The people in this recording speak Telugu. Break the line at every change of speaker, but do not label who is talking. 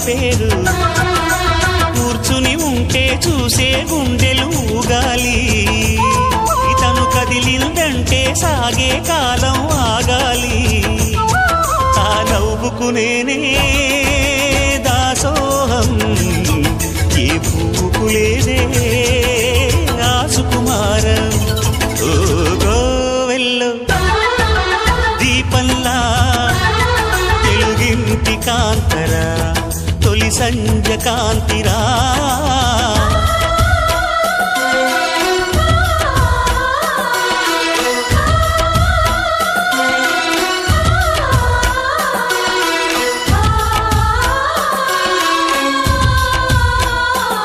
పేరు కూర్చుని ఉంటే చూసే గుండెలు ఊగాలి ఇతను కదిలిందంటే సాగే కాలం ఆగాలి ఆ నవ్వుకు నేనే దాసోహం ఏ పువ్వుకు లేదే ఆ సుకుమారం ఓ గోవెల్లో దీపంలా తెలుగింటి కాంతరా తొలి సంజ కాంతిరా